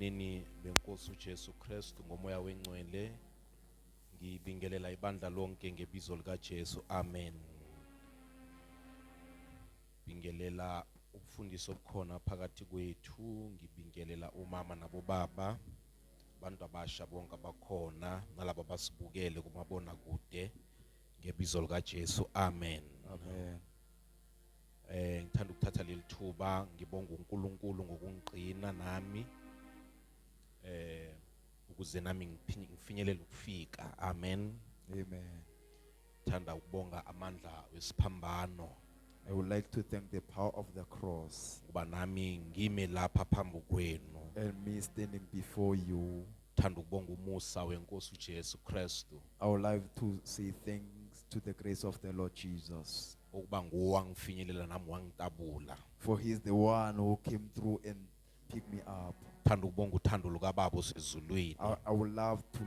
ebukhoneni benkosi uJesu Kristu ngomoya wengcwele ngibingelela ibandla lonke ngebizo lika Jesu amen. Bingelela ukufundisa obukhona phakathi kwethu, ngibingelela umama nabobaba, abantu abasha bonke abakhona nalabo basibukele kumabona kude ngebizo lika Jesu amen. Amen. Ngithanda ukuthatha leli thuba ngibonga uNkulunkulu ngokungiqina nami ukuze nami ngifinyelele ukufika amen. Amen. Ngithanda ukubonga amandla wesiphambano I would like to thank the power of the cross kuba nami ngime lapha phambi kwenu. and me standing before you. Ngithanda ukubonga umusa wenkosi uJesu Kristu I would like to say thanks to the grace of the Lord Jesus, ukuba nguwangifinyelela nami wangitabula. for he is the one who came through and picked me up. Ngithanda ukubonga uthando lukababa osezulwini I would love to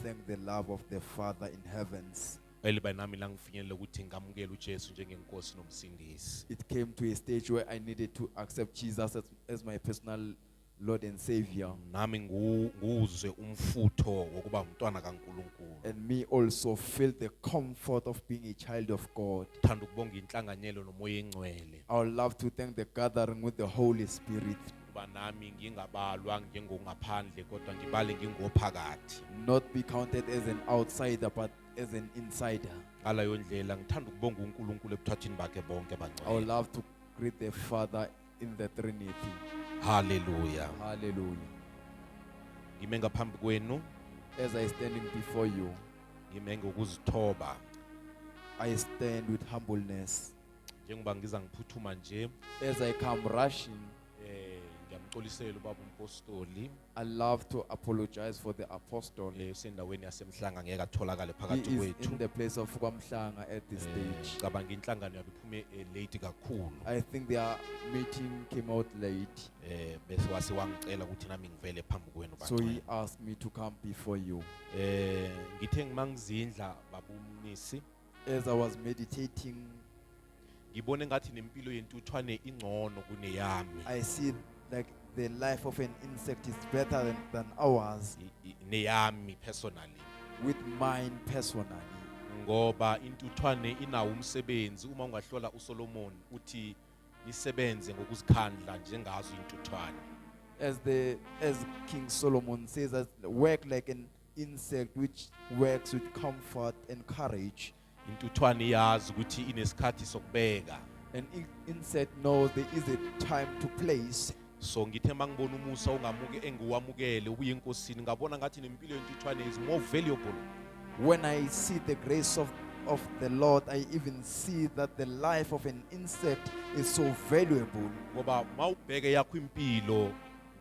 thank the love of the Father in heavens. eliba nami la ngifinyelela ukuthi ngamukele uJesu njengenkosi nomsindisi. It came to a stage where I needed to accept Jesus as my personal Lord and Savior, Nami nguzwe umfutho wokuba umntwana kaNkulunkulu. and me also feel the comfort of being a child of God. Ngithanda ukubonga inhlanganyelo nomoya engcwele I would love to thank the gathering with the Holy Spirit, kuba nami ngingabalwa ngengongaphandle kodwa ngibale ngingophakathi. not be counted as an outsider but as an insider. Ngaleyo ndlela ngithanda ukubonga uNkulunkulu ebuthathini bakhe bonke I would abangcwele. love to greet the Father in the Trinity. Hallelujah. Hallelujah. Ngime ngaphambi kwenu, As I standing before you, ngime ngokuzithoba I stand with humbleness. njengoba ngiza ngiphuthuma nje. As I come rushing, Ngiyamxolisela ubaba umpostoli I love to apologize for the apostle. sendaweni yasemhlanga ngeke atholakale He phakathi is kwethu. in the place of Kwamhlanga at this stage. Cabanga inhlangano yabiphume late kakhulu. I think their meeting came out late, Bese wase wangicela ukuthi nami ngivele phambi kwenu so he bangcwele. asked me to come before you. Ngithe ngimangizindla babumnisi As I was meditating, ngibone ngathi nempilo yentuthwane ingcono kuneyami. I see like the life of an insect is better than ours, Neyami personally. with mine personally. Ngoba intuthwane inawo umsebenzi uma ungahlola uSolomon uthi nisebenze ngokuzikhandla njengazo intuthwane. As King Solomon says, that work like an insect which works with comfort and courage. Intuthwane yazi ukuthi inesikhathi sokubeka. An insect knows there is a time to place. So ngithe mangibona umusa engiwamukele ubuyinkosini ngabona ngathi nempilo yentuthwane is more valuable. When I see the grace of the Lord, I even see that the life of an insect is so valuable. Ngoba mawubheke yakho impilo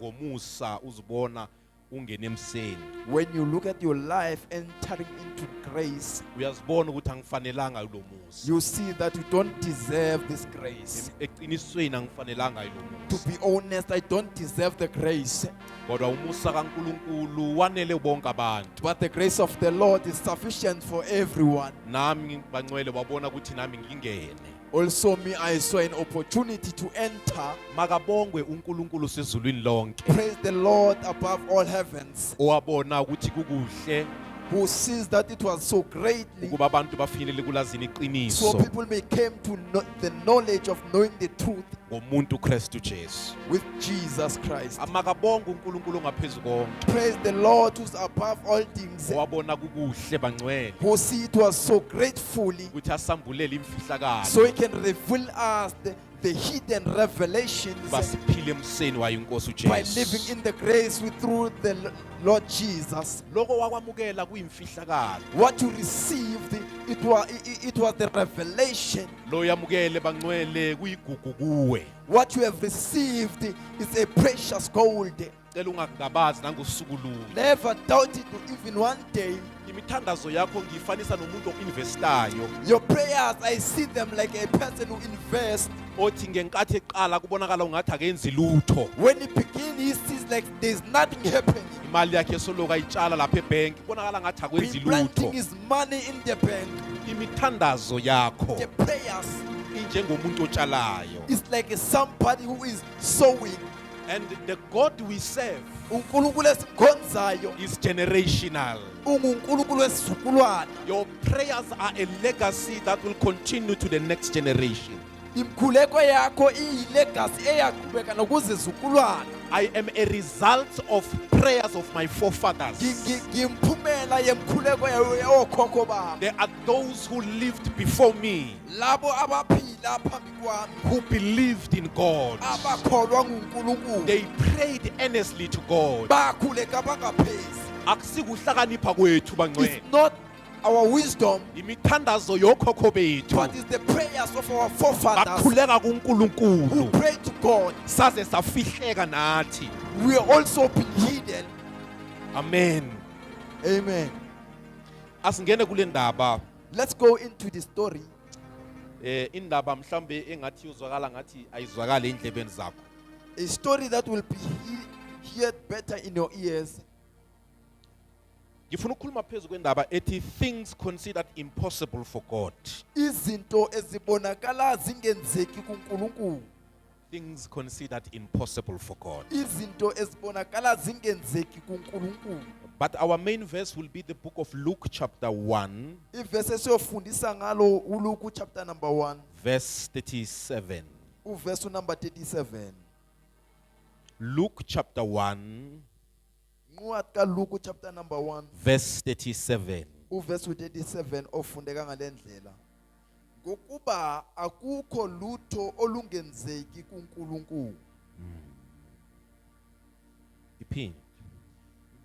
ngomusa uzibona ungene emseni. When you look at your life entering into grace, Uyazibona ukuthi angifanelanga lo musa. you see that you don't deserve this grace. Eqinisweni angifanelanga lo To musa. be honest, I don't deserve the grace. Kodwa umusa kaNkulunkulu wanele bonke abantu. But the grace of the Lord is sufficient for everyone. Nami bangcwele wabona ukuthi nami ngingene. Also me, I saw an opportunity to enter. Makabongwe uNkulunkulu sezulwini lonke. Praise the Lord above all heavens, Owabona ukuthi kukuhle who sees that it was so greatly, ukuba abantu bafinyelele kulazini so iqiniso people may come to know the knowledge of knowing the truth ngomuntu Kristu Jesu. with Jesus Christ. Amakabonga uNkulunkulu ongaphezulu konke. Praise the Lord who's above all things, Owabona kukuhle bangcwele who see it was so gratefully, ukuthi asambulele imfihlakalo so he can reveal us the hidden revelations basiphile emseni wayo inkosi by living uJesu. in the grace through the Lord Jesus. Lokho wakwamukela kuyimfihlakalo. What you received, it was the revelation. Lo yamukele bangcwele kuyigugu kuwe. What you have received is a precious gold. Cela ungakubabazi nangosuku lunye. Never doubt it even one day. Imithandazo yakho ngiyifanisa nomuntu oinvestayo. Your prayers, I see them like a person who invests. Othi ngenkathi eqala kubonakala ungathi akenzi lutho. When he begins, he sees like there's nothing happening. Imali yakhe soloka ayitshala lapha ebhenki kubonakala ngathi akwenzi He's planting lutho. his money in the bank. Imithandazo yakho The prayers injengomuntu otshalayo. is like somebody who is sowing. And the God we serve uNkulunkulu esimkhonzayo is generational. unguNkulunkulu wesizukulwana. Your prayers are a legacy that will continue to the next generation. Imkhuleko yakho iyilegacy eyaqhubeka nokuzizukulwana. I am a result of prayers of my forefathers. Ngimphumela yemkhuleko yokhokho bami. There are those who lived before me Labo abaphila phambi kwami who believed in God. abakholwa nguNkulunkulu. They prayed earnestly to God. Bakhuleka bangaphezi. Akusikuhlakanipha kwethu bangcwele. It's not our wisdom, Imithandazo yokhokho bethu but it's the prayers of our forefathers bakhuleka who kuNkulunkulu pray to God. saze safihleka nathi. We are also been hidden. Amen. Amen. Asingene kule ndaba Let's go into the story. indaba mhlambe engathi uzwakala ngathi ayizwakala endlebeni zakho. A story that will be heard better in your ears. Ngifuna ukukhuluma phezu kwendaba ethi things considered impossible for God. Izinto ezibonakala zingenzeki kuNkulunkulu. Things considered impossible for God. Izinto ezibonakala zingenzeki kuNkulunkulu. But our main verse will be the book of Luke chapter 1 Ivesi esiyofundisa ngalo uLuke chapter number 1, verse 37. uverse number 37. Luke chapter 1 Ncwadi kaLuke chapter number 1, verse 37. uverse 37 ofundeka ngalendlela. Ngokuba akukho lutho olungenzeki kuNkulunkulu. Iphini.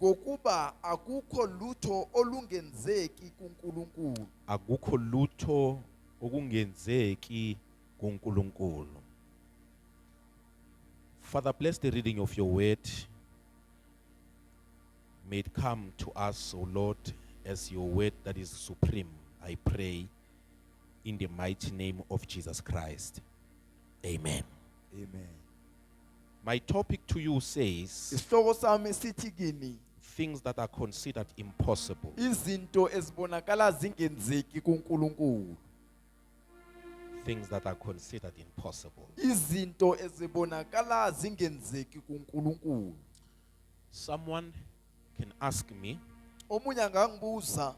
Ngokuba akukho lutho olungenzeki kuNkulunkulu. Akukho lutho okungenzeki kuNkulunkulu. Father, bless the reading of your word. May it come to us, O Lord, as your word that is supreme. I pray in the mighty name of Jesus Christ. Amen. Amen. My topic to you says Isihloko sami sithi kini things that are considered impossible. izinto ezibonakala zingenzeki kuNkulunkulu. Things that are considered impossible. Izinto ezibonakala zingenzeki kuNkulunkulu. Someone can ask me, Omunye angangibuza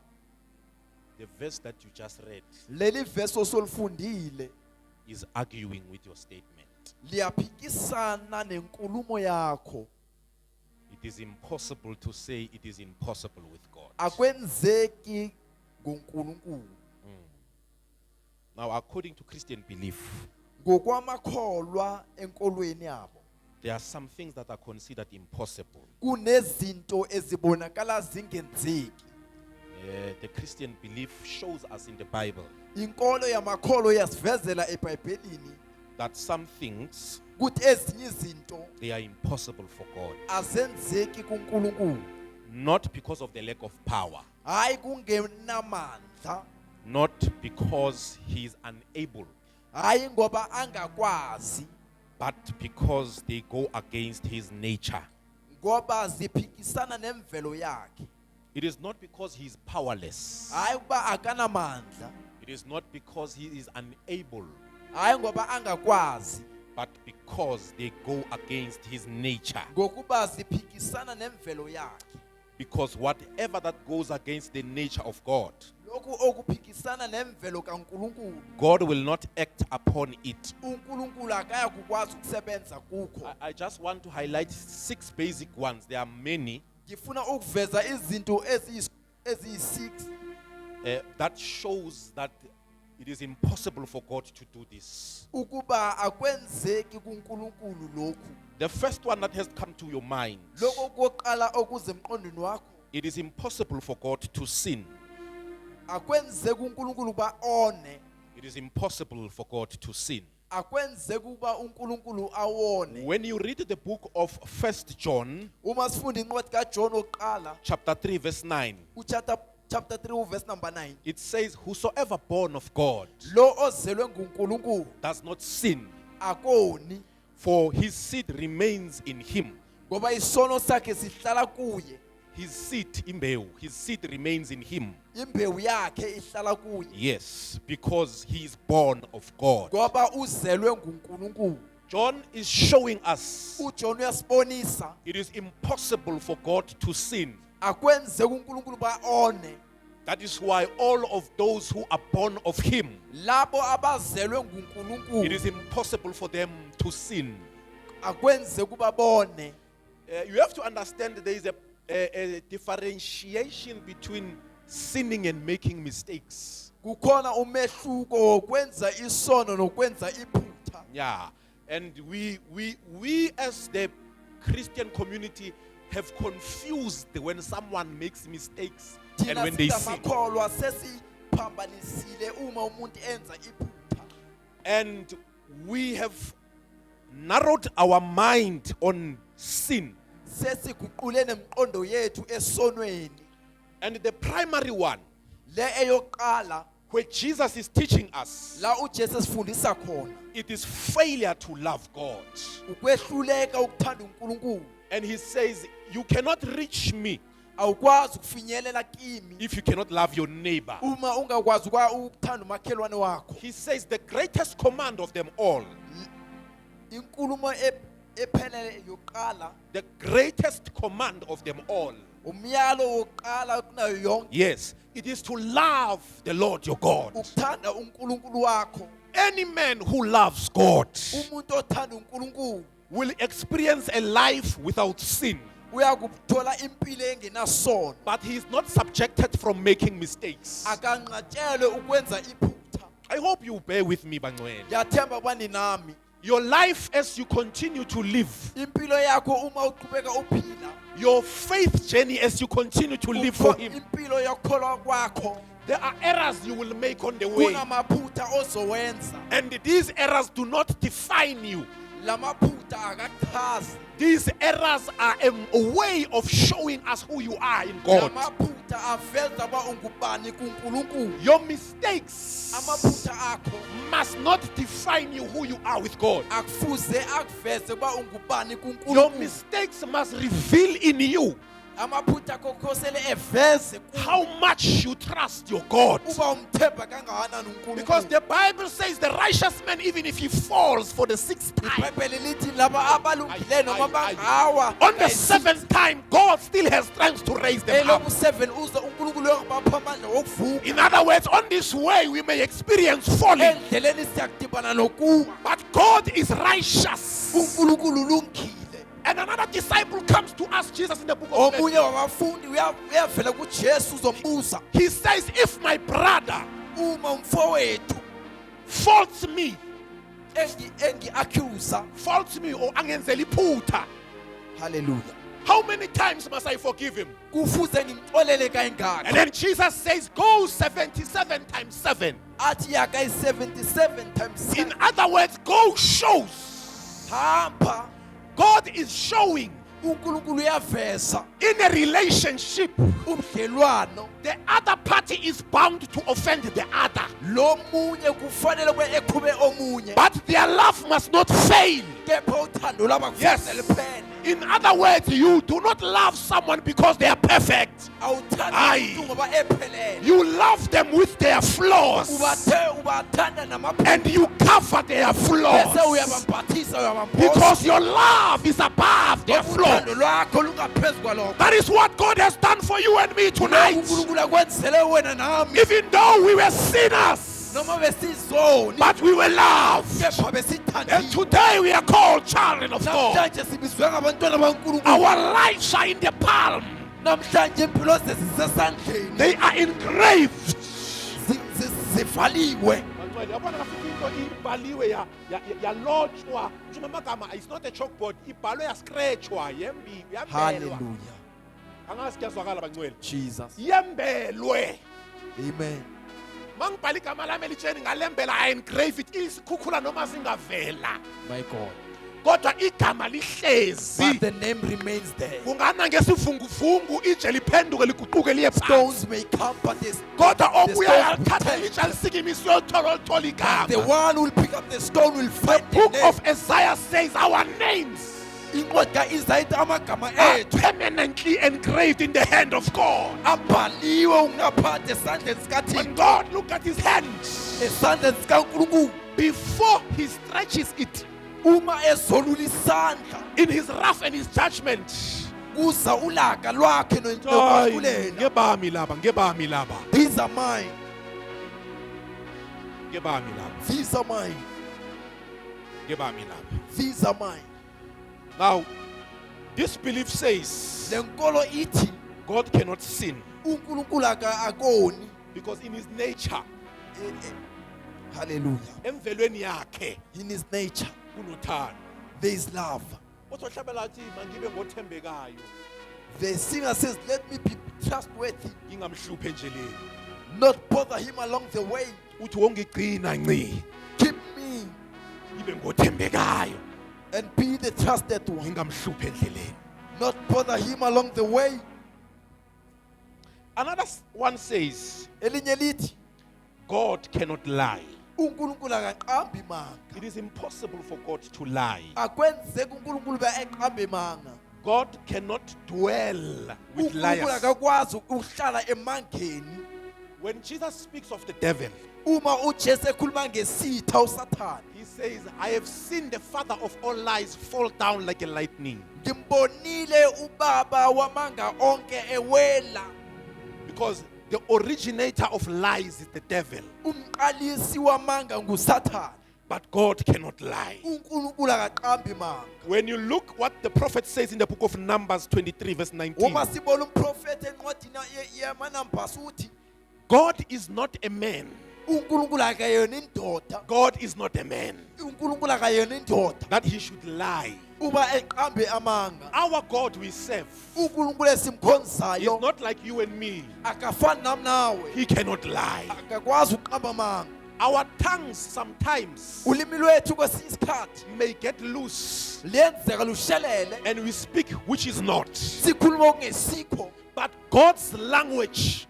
the verse that you just read leli verse osolifundile is arguing with your statement. liyaphikisana nenkulumo yakho. It is impossible to say it is impossible with God. Akwenzeki ngoNkulunkulu. Now, according to Christian belief, Ngokwamakholwa enkolweni yabo there are some things that are considered impossible. kunezinto ezibonakala zingenzeki. The Christian belief shows us in the Bible Inkolo yamakholo yasivezela eBhayibhelini that some things, kuthi ezinye izinto they are impossible for God. azenzeki kuNkulunkulu. Not because of the lack of power, Hayi kungenamandla, not because he is unable, hayi ngoba angakwazi, but because they go against his nature. ngoba ziphikisana nemvelo yakhe. It is not because he is powerless. Hayi kuba akanamandla, It is not because he is unable, hayi ngoba angakwazi, but because they go against his nature. ngokuba ziphikisana nemvelo yakhe. Because whatever that goes against the nature of God, Lokhu okuphikisana nemvelo kaNkulunkulu, God will not act upon it. uNkulunkulu akaya kukwazi ukusebenza kukho. I just want to highlight 6 basic ones. There are many Ngifuna ukuveza izinto eziyi-6 that shows that it is impossible for God to do this. ukuba akwenzeki kuNkulunkulu lokhu. The first one that has come to your mind, Lokho kokuqala okuze emqondweni wakho, it is impossible for God to sin. akwenzeki uNkulunkulu ba one, It is impossible for God to sin. akwenzeki ukuba uNkulunkulu awone. When you read the book of 1 John Uma sifunda incwadi kaJohn oqala, chapter 3 verse 9, chapter 3 verse number 9, it says, whosoever born of God lo ozelwe nguNkulunkulu does not sin, akoni, for his seed remains in him. ngoba isono sakhe sihlala kuye. His seed, imbewu, his seed remains in him. Imbewu yakhe ihlala kuye, Yes, because he is born of God. ngoba uzelwe nguNkulunkulu. John is showing us uJohn uyasibonisa it is impossible for God to sin. akwenzeki uNkulunkulu baone. That is why all of those who are born of him, Labo abazelwe it nguNkulunkulu is impossible for them to sin. akwenzeki babone. You have to understand that there is a differentiation between sinning and making mistakes. Kukhona umehluko wokwenza isono nokwenza iphutha. Yeah. And we as the Christian community have confused when someone makes mistakes and Thina when they sin. singamakholwa sesiphambanisile uma umuntu enza iphutha. And we have narrowed our mind on sin. Sesiguqule nemqondo yethu esonweni. And the primary one, Le eyoqala where Jesus is teaching us, la uJesu sifundisa khona it is failure to love God. ukwehluleka ukuthanda uNkulunkulu. And he says, you cannot reach me Awukwazi ukufinyelela kimi if you cannot love your neighbor. uma ungakwazi ukuthanda umakhelwane wakho. He says the greatest command of them all, Inkulumo ephelele yoqala, the greatest command of them all, umyalo woqala kunayo yonke, yes, it is to love the Lord your God. ukuthanda uNkulunkulu wakho. Any man who loves God Umuntu othanda uNkulunkulu will experience a life without sin, uyakuthola impilo engenasono. but he is not subjected from making mistakes. Akanqatshelwe ukwenza iphutha. I hope you bear with me, Bangwele. Yathemba bani nami. Your life as you continue to live, Impilo yakho uma uqhubeka uphila. your faith journey as you continue to live for him, Impilo yokholwa kwakho. there are errors you will make on the way. Kunamaphutha ozowenza. And these errors do not define you. Lamaphutha akachazi. These errors are a way of showing us who you are in God. Lamaphutha aveza ba ungubani kuNkulunkulu. Your mistakes Amaphutha akho must not define you who you are with God. akufuze akuveze ba ungubani Your kuNkulunkulu. mistakes must reveal in you Amaphutha akho khosele eveze how much you trust your God. uba umthemba kangakanani uNkulunkulu. Because the Bible says the righteous man, even if he falls for the sixth time, iBhayibheli lithi laba abalungileyo noma bangawa on the seventh time, God still has strength to raise them up. eloku 7 uze uNkulunkulu uyabapha amandla wokuvuka. In other words, on this way we may experience falling, Endleleni siyakudibana nokuwa. but God is righteous. uNkulunkulu ulungile. And another disciple comes to ask Jesus in the book of Omunye Matthew. wabafundi uyavela kuJesu uzombuza, He says, if my brother uma umfowethu faults me engi-accuse, or angenzeli iphutha, hallelujah, how many times must I forgive him? kufuze ngimxolele kayingaki? And then Jesus says, go 77 times 7. Athi yaka i-77 times In 7. other words, go shows. Hamba, God is showing uNkulunkulu uyaveza in a relationship, ubudlelwano. the other party is bound to offend the other. Lo munye kufanele eqhube omunye, But their love must not fail. kepha uthando lwabo Yes. kufanele liphele. In other words, you do not love someone because they are perfect. Awuthandi Aye. umuntu ngoba ephelele. You love them with their flaws. Ubathanda namaphutha. And you cover their Bese flaws. uyabambathisa, uyabamboza. Because your love is above their flaws. Uthando lwakho lungaphezu kwalokho. That is what God has done for you and me tonight. uNkulunkulu akwenzele wena nami. Even though we were sinners, Noma besizoni, but we were loved. kepha And besithandile. today we are called children of God. Namhlanje sibizwe ngabantwana baNkulunkulu. Our lives are in the palm. Namhlanje impilo zethu zisesandleni. They are engraved. Zivaliwe. It's not a chalkboard. Hallelujah. Jesus. Yembelwe. Amen. Mangibhala igama lami elitsheni ngalembela I engrave it isikhukhula noma singavela. My God. Kodwa igama lihlezi. But the name remains there. Kungana ngesivunguvungu ije liphenduke liguquke liye phansi. Stones may come, but this, Kodwa obuya stones will yathatha take. ije lisikimisiwe uthola the igama. one who will pick up the stone will The find the book name. of Isaiah says our names Incwadi ka-Isaya ithi amagama are ethu permanently engraved in the hand of God. abhaliwe ngaphansi esandleni When sikaThixo, God looked at his hands, esandleni sikaNkulunkulu. before he stretches it, uma ezolula isandla in his wrath and his judgment. kuza ulaka lwakhe Hayi, nokwahlulela. ngebami laba. These are mine. Ngebami laba. These are mine. Ngebami laba. These are mine. Now, this belief says Lenkolo ithi God cannot sin uNkulunkulu akoni. because in his nature, Hallelujah. emvelweni yakhe In his nature kunothando. there is love. Ozohlabela athi mangibe ngothembekayo, The singer says, let me be trustworthy, ngingamhluphe endleleni. not bother him along the way. Uthi wongigcina nci, Keep me ibe ngothembekayo, and be the trusted one. ngingamhluphe endleleni. Not bother him along the way. Another one says Elinye lithi God cannot lie. uNkulunkulu akaqambi manga. It is impossible for God to lie. Akwenzeki uNkulunkulu beqambe manga. God cannot dwell with uNkulunkulu liars. akakwazi ukuhlala emangeni. When Jesus speaks of the devil, Uma uJesu ekhuluma ngesitha uSathane, he says, I have seen the father of all lies fall down like a lightning. ngimbonile ubaba wamanga onke ewela. Because the originator of lies is the devil. Umqalisi wamanga nguSathane. But God cannot lie. uNkulunkulu akaqambi manga. When you look what the prophet says in the book of Numbers 23 verse 19, Uma sibona umprofeti encwadini yamaNumbers uthi God is not a man. uNkulunkulu akayona indoda. God is not a man uNkulunkulu akayona indoda that he should lie. uba eqambe amanga. Our God we serve uNkulunkulu is esimkhonzayo not like you and me. akafani nami nawe. He cannot lie. Akakwazi uqamba amanga. Our tongues sometimes Ulimi lwethu kwesinye isikhathi may get loose lenzeka lushelele, and we speak which is not. sikhuluma okungesikho. But God's language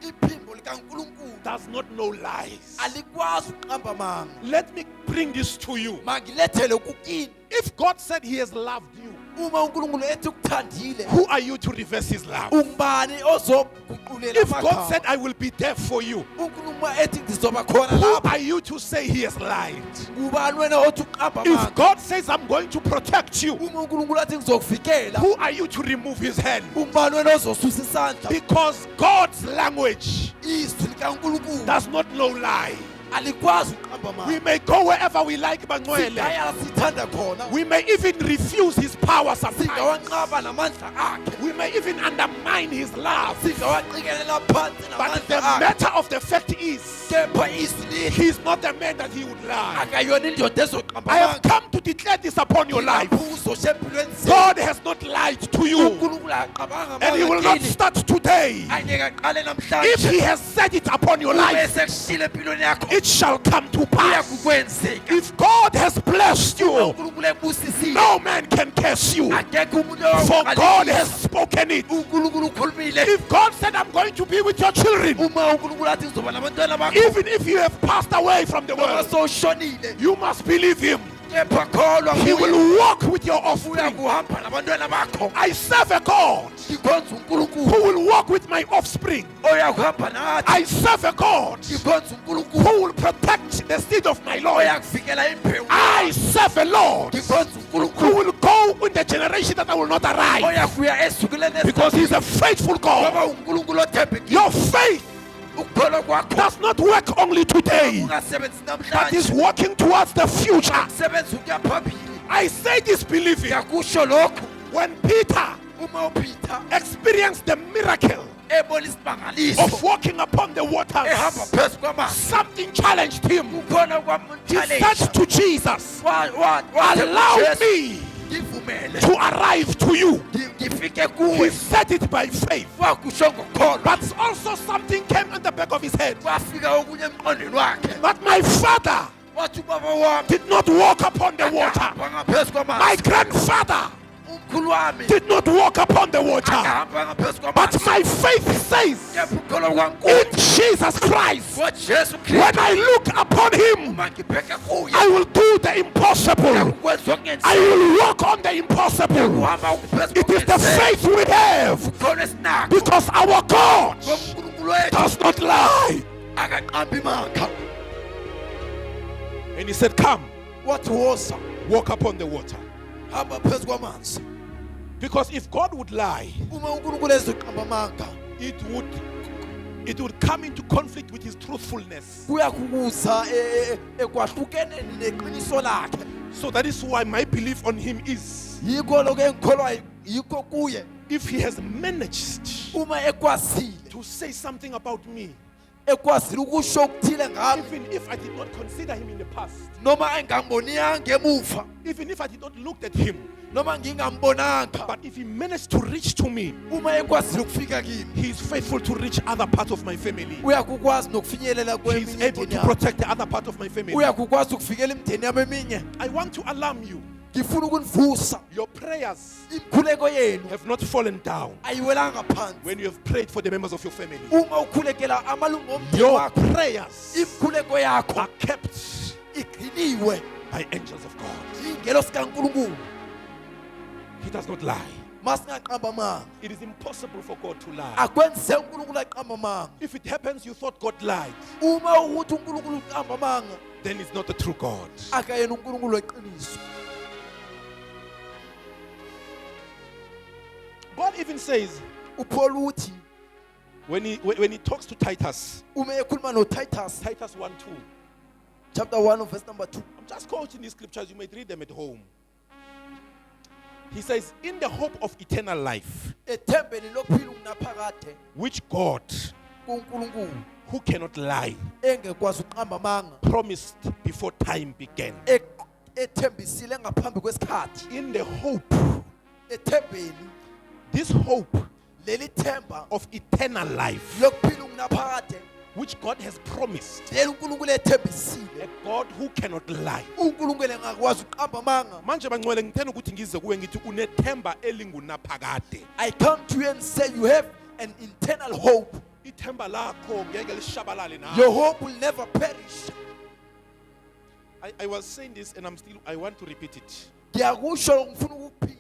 Iphimbo likaNkulunkulu does not know lies. alikwazi uqamba amanga. Let me bring this to you. Mangilethele kukini. If God said he has loved you, Uma uNkulunkulu ethi ukuthandile, who are you to reverse his love? ungubani ozoguqulela If God amagama? said I will be there for you, uNkulunkulu ethi ngizoba khona who lapha, are you to say he has lied? ngubani wena othi uqamba If amanga? God says I'm going to protect you, Uma uNkulunkulu athi ngizokuvikela, who are you to remove his hand? ungubani wena ozosusa isandla? Because God's language Izwi likaNkulunkulu does not know lie. alikwazi uqamba amanga. We may go wherever we like, Bangwele. Sigaya sithanda khona, We may even refuse his power sometimes. singawanqaba namandla akhe, We may even undermine his love. singawaqikelela phansi But the namandla akhe. matter of the fact is, Kepha izwi lithi he's not a man that he would lie. akayona indoda ezoqamba I have amanga. come to declare this upon your life. Ngiyaphuza empilweni zethu. God has not lied to you, uNkulunkulu akaqabanga and he will not kini. start today. Angeke aqale If he namhlanje. has said it upon your life, Bese kushila empilweni yakho, it shall come to pass. kuyakukwenzeka. If God has blessed you, uNkulunkulu ebusisile, no man can curse you, akekho umuntu for ongaqalekisa. God has spoken it. uNkulunkulu ukhulumile. If God said, I'm going to be with your children, Uma uNkulunkulu athi ngizoba nabantwana bakho, even if you have passed away from the noma world, sowushonile, you must believe him. kepha kholwa He kuye. will walk with your offspring. Uyakuhamba nabantwana bakho. I serve a God Ngikhonza uNkulunkulu who will walk with my offspring. oyakuhamba nathi. I serve a God Ngikhonza uNkulunkulu who will protect the seed of my Lord. oyakuvikela imbewu. I serve a Lord Ngikhonza who uNkulunkulu will go in the generation that I will not arrive, oyakuya ezukuleni because he's a faithful God. ngoba uNkulunkulu othembekile. Your faith Ukukholwa kwakho does not work only today, ungasebenzi but is namhlanje, working towards the future. sebenza ukuya phambili. I say this believing. Ngiyakusho lokhu When Peter uma uPeter experienced the miracle ebona isimangaliso of walking upon the ehamba waters, phezu kwamanzi, something challenged him. khona He said kwamchallenge to Jesus, allow allow me ngivumele to arrive to you. ngifike He kuwe. said it by faith. Wakusho ngokholwa, But also something came in the back of his head. kwafika okunye emqondweni wakhe, But my father wathi ubaba wami did not walk upon the water. akahamba ngaphezu My kwamanzi, grandfather umkhulu wami did not walk upon the water. akahamba ngaphezu But kwamanzi, my faith says kepha ukukholwa in kwaNkulunkulu Jesus Christ, ngoJesu when Kristu, I look upon him, uma ngibheke kuye I will do the impossible. ukwenza I okungenzeki, will walk on the impossible. uhamba ukuphezu It is the kokungenzeki. faith we have, Khona esinakho because our God ngoMkulunkulu wethu does not lie. akaqambi manga. And he said, come, Wathi woza, walk upon the water. hamba phezu kwamanzi. Because if God would lie, Uma uNkulunkulu ezoqamba amanga, it would come into conflict with his truthfulness. kuyakukuza ekwahlukene neqiniso lakhe. So that is why my belief on him is, Yikho lokho engikholwa yikho kuye. if he has managed Uma ekwazile to say something about me, ekwazile ukusho okuthile ngami, even if I did not consider him in the past, noma engamboniyanga emuva, even if I did not look at him, noma ngingambonanga, but if he managed to reach to me, uma ekwazile ukufika kimi, he is faithful to reach other parts of my family. uyakukwazi nokufinyelela He is kweminye able imindeni to yami. protect the other part of my family. Uyakukwazi ukuvikela imindeni yami eminye. I want to alarm you. Ngifuna ukunivusa, Your prayers imkhuleko yenu have not fallen down ayiwelanga phansi. when you have prayed for the members of your family. Uma ukhulekela amalungu omndeni Your wakho, prayers imkhuleko yakho are kept igciniwe by angels of God. ingelosi kaNkulunkulu. He does not lie. Masingaqamba amanga, It is impossible for God to lie. akwenzeki uNkulunkulu aqamba amanga. If it happens, you thought God lied, Uma ukuthi uNkulunkulu uqamba amanga, then it's not the true God. akayena uNkulunkulu weqiniso. God even says, uPaul uthi when he talks to Titus, uma ekhuluma noTitus, Titus 1:2. chapter 1 verse number 2, I'm just quoting these scriptures, you might read them at home. He says, in the hope of eternal life, ethembeni lokuphila ukunaphakade which God, kuNkulunkulu who cannot lie, engekwazi uqamba amanga, promised before time began. ethembisile ngaphambi kwesikhathi. In the hope, Ethembeni this hope leli themba of eternal life, lokuphila ukunaphakade which God has promised, leli uNkulunkulu ethembisile, a God who cannot lie. uNkulunkulu engakwazi uqamba amanga. Manje bangcwele ngithanda ukuthi ngize kuwe ngithi unethemba elingunaphakade. I come to you and say you have an eternal hope. Ithemba lakho ngeke lishabalale nawe. Your hope will never perish. I was saying this and I want to repeat it. Ngiyakusho ngifuna ukuphinda.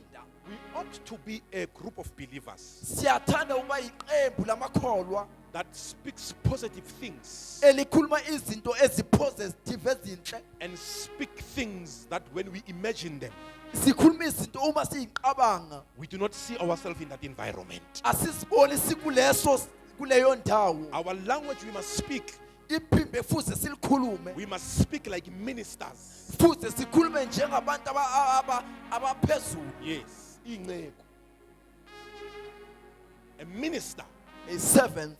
We ought to be a group of believers Siyathanda ukuba iqembu lamakholwa that speaks positive things elikhuluma izinto ezipositive ezinhle. and speak things that when we imagine them, Sikhuluma izinto uma siyiqabanga, we do not see ourselves in that environment. asisiboni sikuleso kuleyo ndawo. Our language we must speak. Iphimbe futhi silikhulume. We must speak like ministers. Futhi sikhulume njengabantu abaphezulu. Yes. Inceku. A minister. A servant.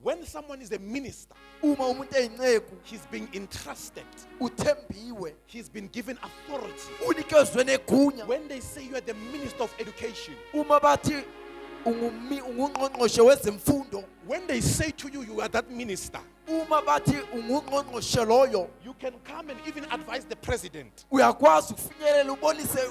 When someone is a minister, Uma umuntu eyinceku, he's being entrusted. uthembiwe, He's been given authority. unikezwe negunya. When they say you are the minister of education, Uma bathi ungungqongqoshe wezemfundo, when they say to you, you are that minister, uma bathi ungungqongqoshe loyo, you can come and even advise the president uyakwazi ukufinyelela ubonise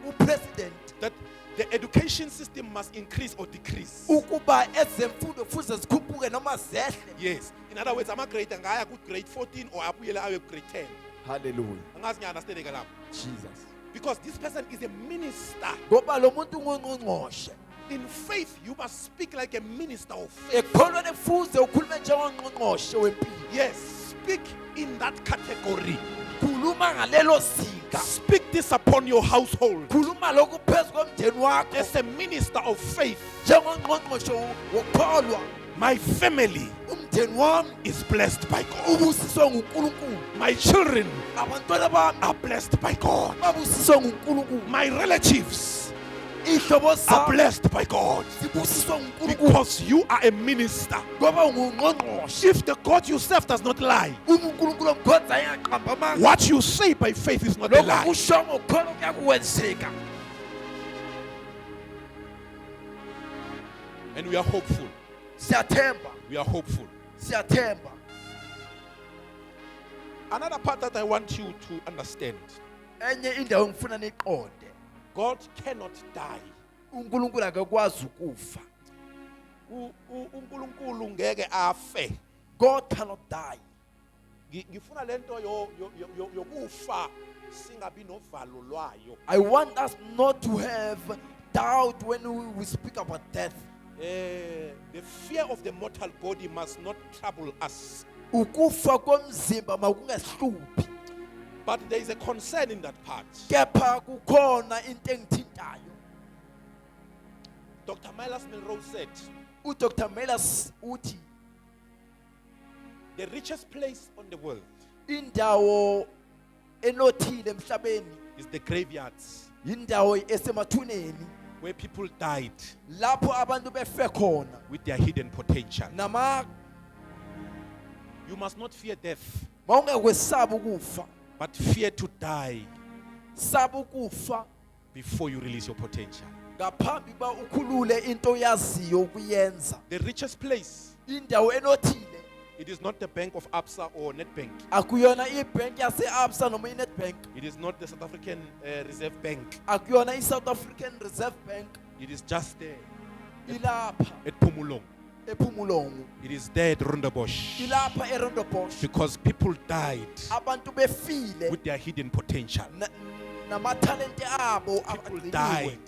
upresident that the education system must increase or decrease. ukuba ezemfundo futhi zikhuphuke noma zehle. Yes. In other words, I'm a grade and I could grade 14 or abuyela awe grade 10. Hallelujah. Angazi ngiya-understand ke lapho. Jesus. Because this person is a minister. Ngoba lo muntu ungungqongqoshe. In faith, you must speak like a minister of faith. Ekholweni kufuze ukhulume njengongqongqoshe wempilo. Yes, speak in that category. Khuluma ngalelo zinga. Speak this upon your household. Khuluma lokhu phezu komndeni wakho. As a minister of faith, Njengongqongqoshe wokholwa, my family umndeni wami is blessed by God. ubusiswe nguNkulunkulu. My children Abantwana bami are blessed by God. babusiswe nguNkulunkulu. My relatives Ihlobo are zami blessed by God. zibusiswe nguNkulunkulu Because you are a minister. ngoba ungungqongqoshe. If the God you serve does not lie, Uma uNkulunkulu omkhonza engaqamba amanga, what you say by faith is not a lokho lie. kusho ngokholwa kuyakwenzeka. And we are hopeful. Siyathemba, We are hopeful. siyathemba. Another part that I want you to understand, Enye indawo ngifuna niqonde. God cannot die. uNkulunkulu akakwazi ukufa. uNkulunkulu ngeke afe. God cannot die. Ngifuna lento yokufa singabi novalo lwayo. I want us not to have doubt when we speak about death. The fear of the mortal body must not trouble us. Ukufa komzimba makungehluphi. But there is a concern in that part. kepha kukhona into engithintayo. Dr. Miles Monroe said, uDr. Miles uthi the richest place on the world indawo enothile emhlabeni is the graveyards indawo esemathuneni where people died lapho abantu befe khona with their hidden potential. nama You must not fear death, mawungekwesaba ukufa but fear to die saba ukufa before you release your potential. ngaphambi ba ukhulule into yaziyo ukuyenza. The richest place, Indawo enothile it is not the bank of Absa or Nedbank. akuyona ibank yase-Absa noma iNedbank, It is not the South African Reserve Bank. akuyona i-South African Reserve Bank, It is just there ilapha at Pumulong. ePhumulongo, It is there at Rondebosch. ilapha eRondebosch. Because people died Abantu befile with their hidden potential. namathalente abo People agciniwe, died,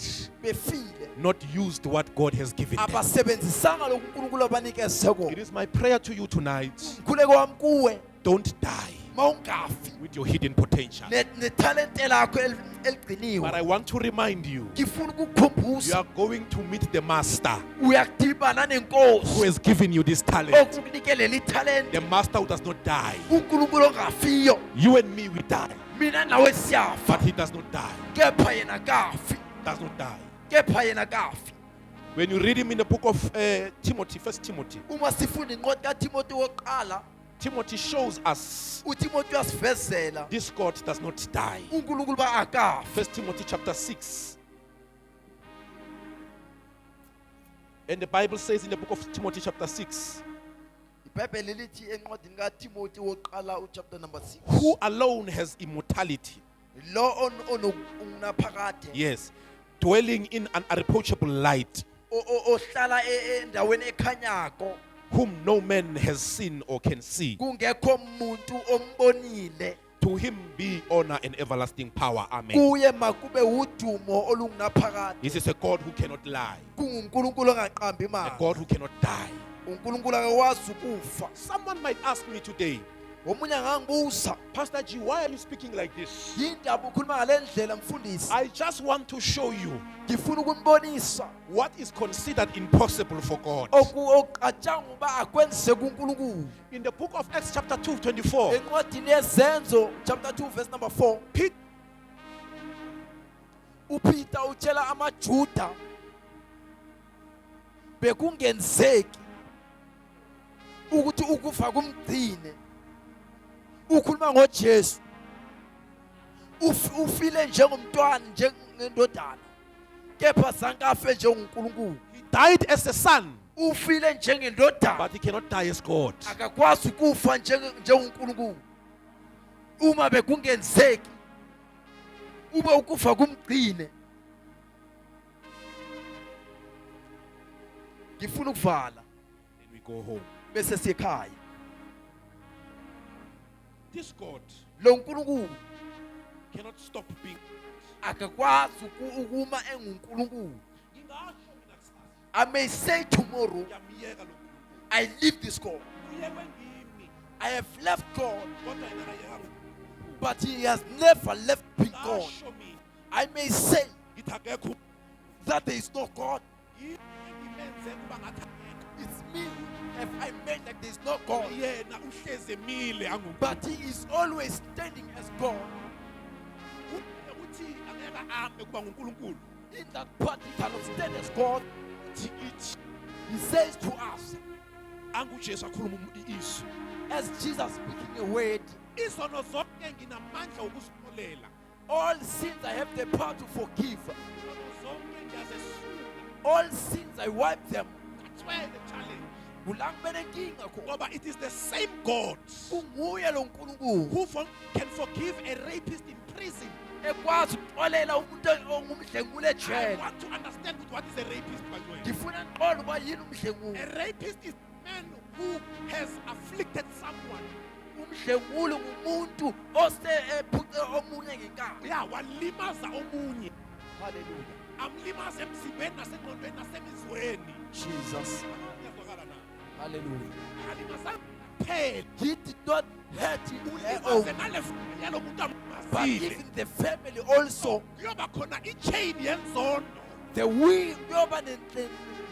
befile not used what God has given them. abasebenzisanga lokhu uNkulunkulu abanikeze It kona. is my prayer to you tonight. Umkhuleko wami kuwe Don't die mawungafi with your hidden potential. nethalente lakho But I eligciniwe. want to remind you, Ngifuna you ukukukhumbuza are going to meet the master uyakudibana who nenkosi has given you this talent. okukunike leli talente, The master who does not die. uNkulunkulu ongafiyo. You and me, we die. Mina nawe siyafa But he does not die. kepha yena kafi, Does not die. kepha yena kafi. When you read him in the book of Timothy, 1 Timothy, Uma sifunda incwadi kaTimothy wokuqala, Timothy shows us uTimothy uyasivezela this God does not die. uNkulunkulu ba akafi. 1 Timothy chapter 6. And the Bible says in the book of Timothy chapter 6, iBhayibheli lithi encwadini kaTimothy wokuqala uchapter number 6, who alone has immortality, lo onaphakade yes, dwelling in an unapproachable light, ohlala endaweni ekhanyako, whom no man has seen or can see. kungekho umuntu ombonile. To him be honor and everlasting power. Amen. Kuye makube udumo olungunaphakade. This is a God who cannot lie, KunguNkulunkulu ongaqambi a imali, God who cannot die. uNkulunkulu akawazi ukufa. Someone might ask me today, Omunye angangibuza, Pastor G, why are you speaking like this? yindaba ukhuluma ngalendlela mfundisi? I just want to show you Ngifuna ukunibonisa what is considered impossible for God. okuqatshanga uba akwenzeke kuNkulunkulu. In the book of Acts chapter 2, 24, Encwadini yezenzo chapter 2 verse number 4, Peter uPeter utshela amaJuda bekungenzeki ukuthi ukufa kumgcine. Ukhuluma ngoJesu, ufile njengomntwana njengendodana, kepha zange afe njengoNkulunkulu. he died as a son, Ufile njengendodana, but he cannot die as God. akakwazi ukufa njengoNkulunkulu. Uma bekungenzeki ube ukufa kumgcine. Ngifuna ukuvala Then we go home. bese siyekhaya. This God Lo nkulunkulu cannot stop being. akakwazi ukuma enguNkulunkulu. Ngingasho mina kusasa, I may say tomorrow, ngiyamiyeka lo nkulunkulu. I leave this God. Uyekwe ngimi, I have left God, kodwa yena akayeka lo nkulunkulu. but He has never left me God. Ngingasho mina, I may say ngithi akekho that there is no God. yini engimenze kuba ngathi akekho. It's me. If I made like there is no God, Yena uhlezi emile angunkulunkulu. but He is always standing as God. Uthi angeke ame kuba ngunkulunkulu. In that part, He cannot stand as God. Ithi He says to us, anguJesu akhuluma izwi. as Jesus speaking a word, Izono zonke nginamandla okuzipolela. all sins I have the power to forgive. Izono zonke ngiyazesula. All sins I wipe them. That's why the challenge. Kula kube nenkinga khona. Ngoba it is the same God Kunguye lo nkulunkulu who can forgive a rapist in prison. ekwazi ukuxolela umuntu ongumdlengule I ejele. want to understand what is a rapist, by the way. Ngifuna ngiqonde uba yini umdlenguli. A rapist is a man who has afflicted someone. Umdlenguli ngumuntu ose ephuce omunye ngenkani. Yeah, walimaza omunye. Hallelujah. Amlimaza emzimbeni nasengqondweni nasemizweni. Jesus. Iyazwakala na? Hallelujah. Alimaza kuphela He did not hurt him ulimaze alone, nale family yalo muntu but amazile. even the family also. Kuyoba khona i-chain yenzondo The will kuyoba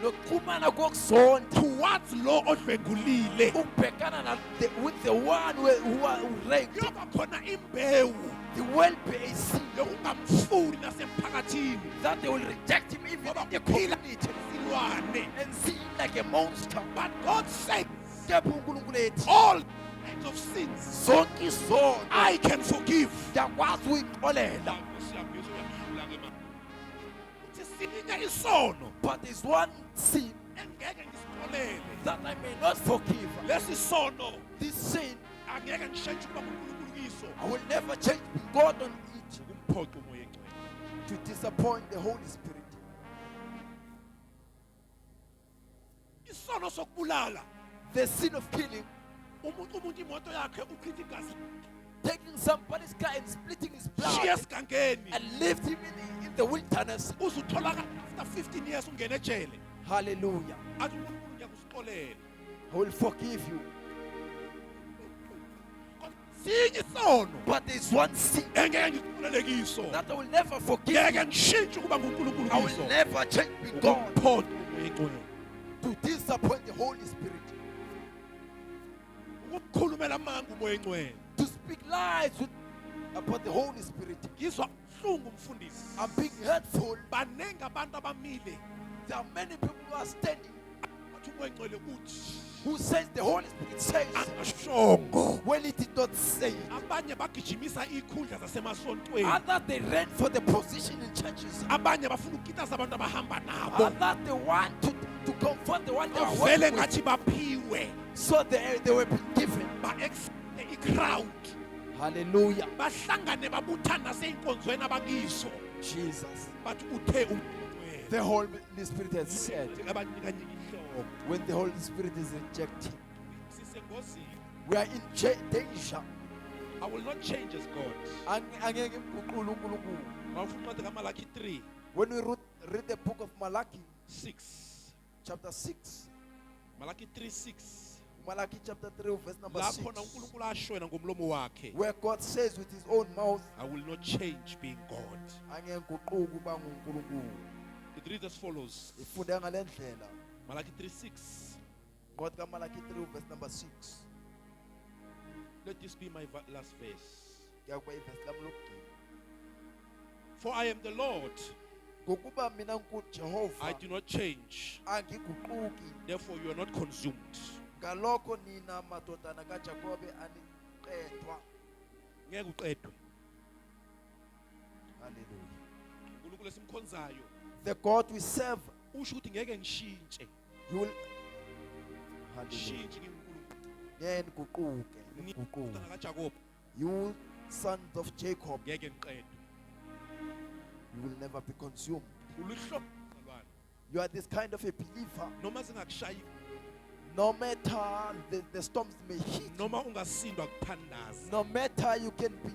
nokuxhumana kokuzonda towards lo odlwengulile. ukubhekana with the one who raped. Kuyoba khona imbewu There will be a seed yokungamfuni nasemphakathini that they will reject him even ngoba in the uphila community silwane. and see him like a monster. But God said Kepha uNkulunkulu ethi all kinds of sins zonke izono I can forgive. ngiyakwazi ukuyixolela. Uthi sinye isono But there's one sin engeke ngisixolele. that I may not forgive. Lesi sono This sin, angeke ngishintshe ukuba nguNkulunkulu kiso. I will never change God on it Ukumphoqa umoya engcwele. to disappoint the Holy Spirit. Isono sokubulala. The sin of killing, Umuntu imoto yakhe uchitha igazi. taking somebody's car and splitting his Shiya blood esigangeni. and left him in the wilderness. Uzutholakala after 15 years ungene ejele. Hallelujah. Athi uNkulunkulu ngiyakusixolela. I will forgive you. Sinye isono But there's one sin engeke ngixolele kiso. that I will never forgive. Ngeke ngishintshe ukuba nguNkulunkulu I will kiso. never change with God Ukumphoqa umoya engcwele. to disappoint the Holy Spirit, Ukukhulumela amanga umoya engcwele. to speak lies about the Holy Spirit. Ngizwa ubuhlungu mfundisi. I'm being hurtful. Banengi abantu abamile. There are many people who are standing Bathi umoya engcwele uthi who says the Holy Spirit says angashongo. when it did not say it. Abanye bagijimisa ikhundla zasemasontweni. Others they ran for the position in churches. Abanye bafuna ukukitaza abantu abahamba nabo. Others they want to comfort the one they are Vele working with. ngathi baphiwe. So they were being given. Ba-expect i-crowd. Hallelujah. Bahlangane babuthana naseyinkonzweni abakiso. Jesus. Bathi uthe umoya The Holy Spirit has said engcwele. Abanikanyeka ihloko. when the Holy Spirit is rejected, Sisengozini. we are in danger. I will not change as God. Angeke ngiguqule uNkulunkulu. Mawufuna incwadi kaMalaki 3, When we read the book of Malachi, 6. chapter 6, Malaki 3, 6. Malachi chapter 3, verse number La 6, khona uNkulunkulu ashwena ngomlomo wakhe. where God says with his own mouth, I will not change being God. angeke ngiguquke ukuba nguNkulunkulu. It reads as follows. Ifunde ngale ndlela. Malaki 3, 6. Incwadi kaMalachi 3, verse number 6. Let this be my last verse. Kuyakuba iverse lami lokugcina. For I am the Lord. Ngokuba mina nguJehova, I do not change. angiguquki. Therefore you are not consumed. Ngalokho nina madodana kaJakobe aniqedwa. Ngeke uqedwe. Hallelujah. uNkulunkulu esimkhonzayo The God we serve, usho ukuthi ngeke ngishintshe. you will. Hallelujah. Ngishintshe ngiNkulunkulu. Ngeke niguquke, niguquke. Indodana kaJakobe You sons of Jacob, ngeke ngiqedwe. you will never be consumed. Uluhlobo mzalwane. You are this kind of a believer. Noma singakushayi, No matter the storms may hit, noma ungasindwa kuthandaza, no matter you can be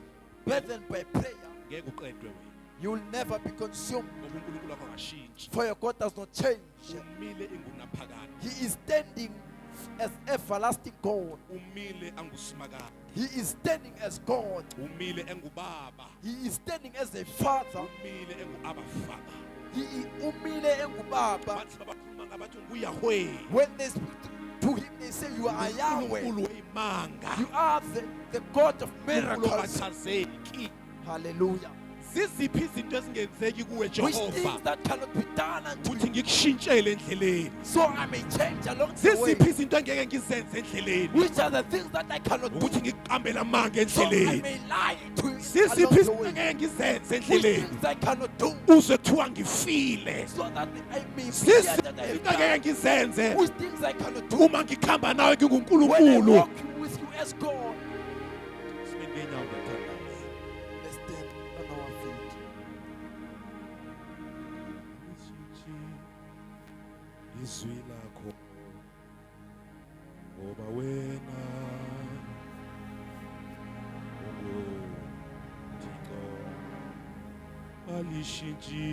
burdened by prayer, ngeke uqedwe wena. you will never be consumed. Ngoba uNkulunkulu wakho akashintshi. For your God does not change. Umile engunaphakade. He is standing as everlasting God. Umile angusimakade. He is standing as God. Umile engubaba. He is standing as a father. Umile enguAbafana. Umile engubaba. Bathi bakhuluma ngabathi nguYahweh. When they speak to him, they say, you are Yahweh. uNkulunkulu weyimanga. You are the God of uNkulunkulu miracles. ongachazeki. Hallelujah. Ziziphi izinto ezingenzeki kuwe Which things Jehova that cannot be done unto ukuthi you, ngikushintshele endleleni? so I may change along the way. Ziziphi izinto engeke ngizenze endleleni Which are the things that I cannot do, ukuthi ngikuqambele amanga so I endleleni? may lie to you Ziziphi along the izinto way. engeke ngizenze Which endleleni things I cannot do, uze kuthiwa ngifile? so that I may Ziziphi fear that I izinto have engeke done. ngizenze Which things I cannot do, uma ngikhamba nawe when I nginguNkulunkulu? walk with you as God. Sime ngeenyawo ngethandaza. Let's stand on our feet. Izwi lakho ngoba wena unguThixo alishintshi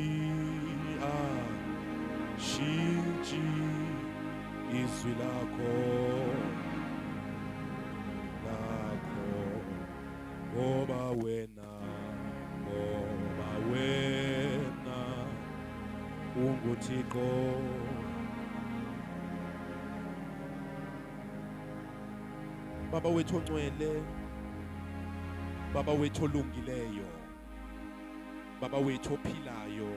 ashintshi izwi lakho wena ngoba wena unguThixo. Baba wethu ongcwele, Baba wethu olungileyo, Baba wethu ophilayo,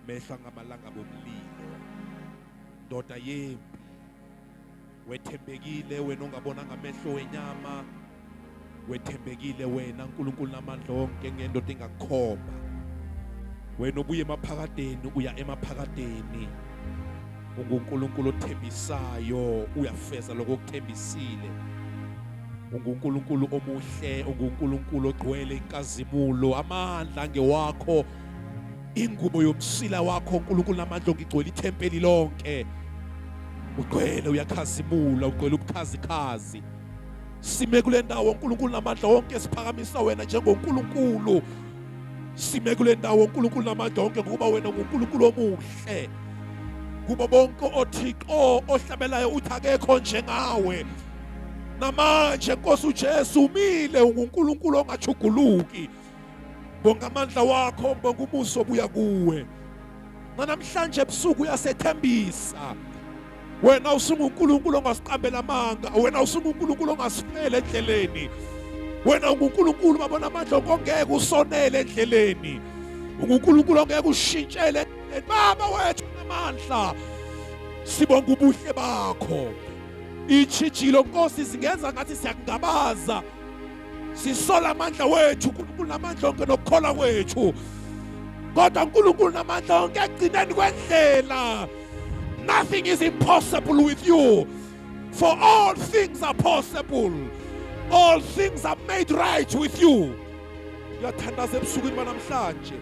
mehla ngamalanga bomlilo, ndoda yempi, wethembekile wena ongabonanga amehlo wenyama, wethembekile wena uNkulunkulu namandla onke ngendoda engakukhomba. Wena obuye emaphakadeni uya emaphakadeni, unguNkulunkulu othembisayo, uyafeza lokho okuthembisile. UnguNkulunkulu omuhle, unguNkulunkulu ogcwele inkazimulo, amandla ngewakho, ingubo yomsila wakho uNkulunkulu namandla onke igcwele ithempeli lonke. Ugcwele uyakhazimula, ugcwele ubukhazikhazi. Sime kule ndawo uNkulunkulu namandla onke siphakamisa wena njengoNkulunkulu. Sime kule ndawo uNkulunkulu namandla onke ngoba wena unguNkulunkulu omuhle. Kubo bonke oThixo ohlabelayo uthi akekho njengawe. Namanje Nkosi uJesu umile, unguNkulunkulu ongajuguluki. Bonke amandla wakho, bonke umuso obuya kuwe. Namhlanje ebusuku uyasethembisa. Wena usunguNkulunkulu ongasiqambela amanga, wena usunguNkulunkulu ongasifela endleleni. Wena unguNkulunkulu babona amandla ongeke usonele endleleni. UnguNkulunkulu ongeke ushintshele endleleni. Baba wethu namandla, sibonga ubuhle bakho. Ichijilo Nkosi singenza ngathi siyakungabaza. Sisola amandla wethu, uNkulunkulu namandla onke nokukhola kwethu. Kodwa uNkulunkulu namandla onke egcineni kwendlela. Nothing is impossible with you. For all things are possible. All things are made right with you. Ngiyathandaza ebusukwini banamhlanje.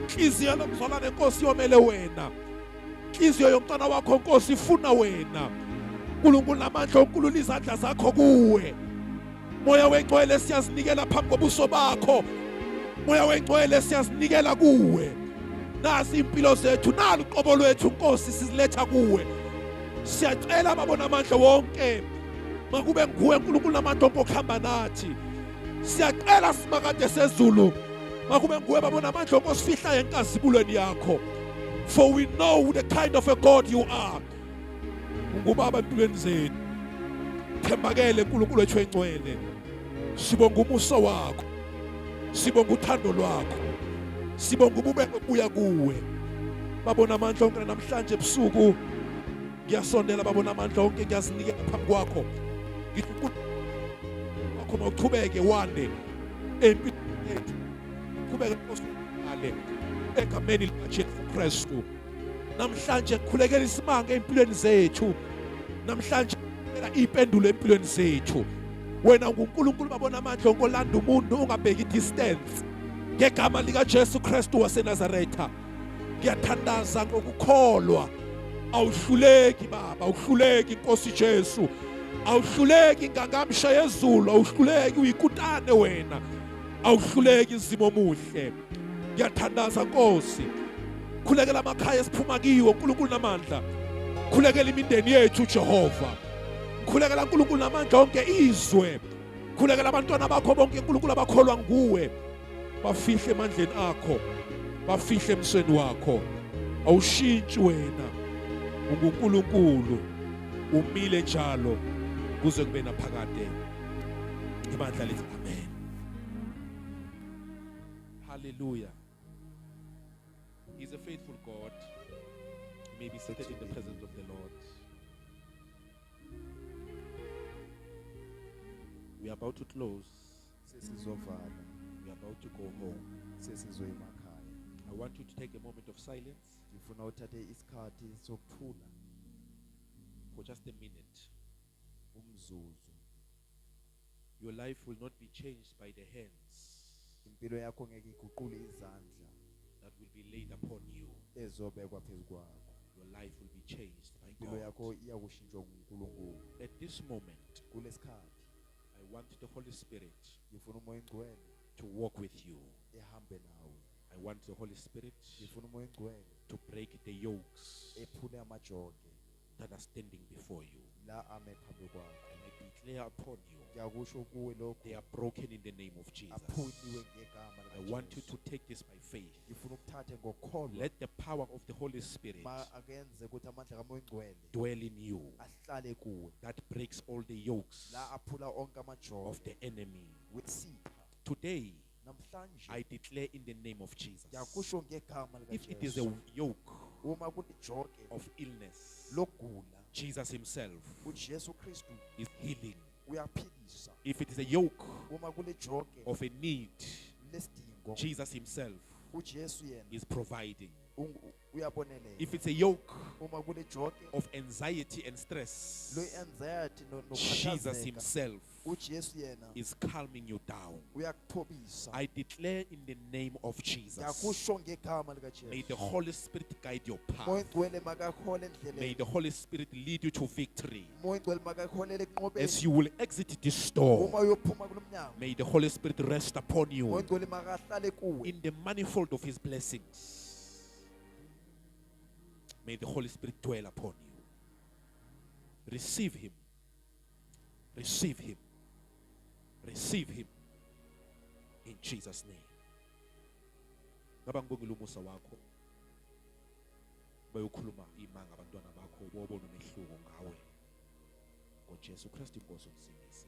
Inhliziyo lomzalwane Nkosi yomele wena. Inhliziyo yomntwana wakho Nkosi ifuna wena. uNkulunkulu namandla onkulunkulu izandla zakho kuwe. Moya wengcwele siyazinikela phambi kobuso bakho. Moya wengcwele siyazinikela kuwe. Nasi impilo zethu, nalo uqobo lwethu Nkosi siziletha kuwe. Siyacela babona amandla wonke. Makube nguwe uNkulunkulu namandla onke okuhamba nathi. Siyacela simakade sezulu. Makube nguwe babona amandla onke osifihla enkazibulweni yakho. For we know the kind of a God you are. Ungubaba empilweni zethu. Thembakele uNkulunkulu wethu engcwele. Sibonga umuso wakho. Sibonga uthando lwakho. Sibonga ububeko buya kuwe. Babona amandla onke namhlanje ebusuku. Ngiyasondela babona amandla onke ngiyazinikela phambi kwakho. Ngithi wakho mawuqhubeke wande empilweni yethu. Qhubeke Nkosi egameni likaJesu Kristu. Namhlanje khulekela isimanga empilweni zethu. Namhlanje khulekela impendulo empilweni zethu. Wena unguNkulunkulu babona amandla onke olanda umuntu ungabheki distance. Ngegama likaJesu Kristu waseNazaretha. Ngiyathandaza ngokukholwa. Awuhluleki Baba, awuhluleki Nkosi Jesu. Awuhluleki ngangamsha yezulu, awuhluleki uyikutane wena. Awuhluleki izimo omuhle. Ngiyathandaza Nkosi. Khulekela amakhaya esiphuma kiwo uNkulunkulu namandla. Khulekela imindeni yethu Jehova. Khulekela uNkulunkulu namandla onke izwe. Khulekela abantwana bakho bonke uNkulunkulu abakholwa nguwe. Bafihle emandleni akho. Bafihle emsweni wakho. Awushintshi wena. UnguNkulunkulu. Umile njalo kuze kube naphakade. Ibandla lithi amen. Hallelujah. He's a faithful God. May be seated in the presence of the Lord. We are about to close. Sesizovala. We are about to go home. Sesizoya emakhaya. I want you to take a moment of silence Ngifuna uthathe isikhathi sokuthula for just a minute. umzuzu. Your life will not be changed by the hands Impilo yakho ngeke iguqule izandla that will be laid upon you. ezobekwa phezu kwakho. Your life will be changed by Impilo God. yakho iyakushintshwa nguNkulunkulu. At this moment, Kulesikhathi I want the Holy Spirit ngifuna umoya ongcwele to walk with you. ehambe nawe. I want the Holy Spirit Ngifuna umoya ongcwele to break the yokes ephule amajoke that are standing before you. la ame phambi kwakho. And I declare upon you, Ngiyakusho kuwe lokho they are broken in the name of Jesus. aphunyiwe ngegama I want you likaJesu. to take this by faith. Ngifuna ukuthathe ngokholwa Let the power of the Holy Spirit ma akenze ukuthi amandla kaMoya oNgcwele dwell in you. ahlale kuwe That breaks all the yokes la aphula onke amajoko of the enemy. wesitha. Today, Namhlanje I declare in the name of Jesus. ngiyakusho ngegama If it is a likaJesu yoke uma kulijoke of illness, lokugula Jesus Himself uJesu Kristu is healing. uyaphilisa. If it is a yoke Uma kulijoke of a need, lesidingo Jesus Himself uJesu yena is providing. uyabonelela. If it's a yoke Uma kulijoke of anxiety and stress, lo anxiety Jesus nokhathazeka Himself uJesu yena is calming you down. uyakuthobisa. I declare in the name of Jesus, Ngiyakusho ngegama may likaJesu the Holy Spirit guide your path. Moya oNgcwele makahole May endleleni. the Holy Spirit lead you to victory. Moya oNgcwele makaholele As enqobeni. you will exit this door, Uma uyophuma kulomnyango may the Holy Spirit rest upon Moya you oNgcwele makahlale kuwe in the manifold of His blessings. May the Holy Spirit dwell upon you. Receive Him. Receive Him. Receive Him. In Jesus' name. Ngaba ngibongile umusa wakho. Bayokhuluma imanga abantwana bakho wobona umehluko ngawe. NgoJesu Kristu inkosi omsindisi.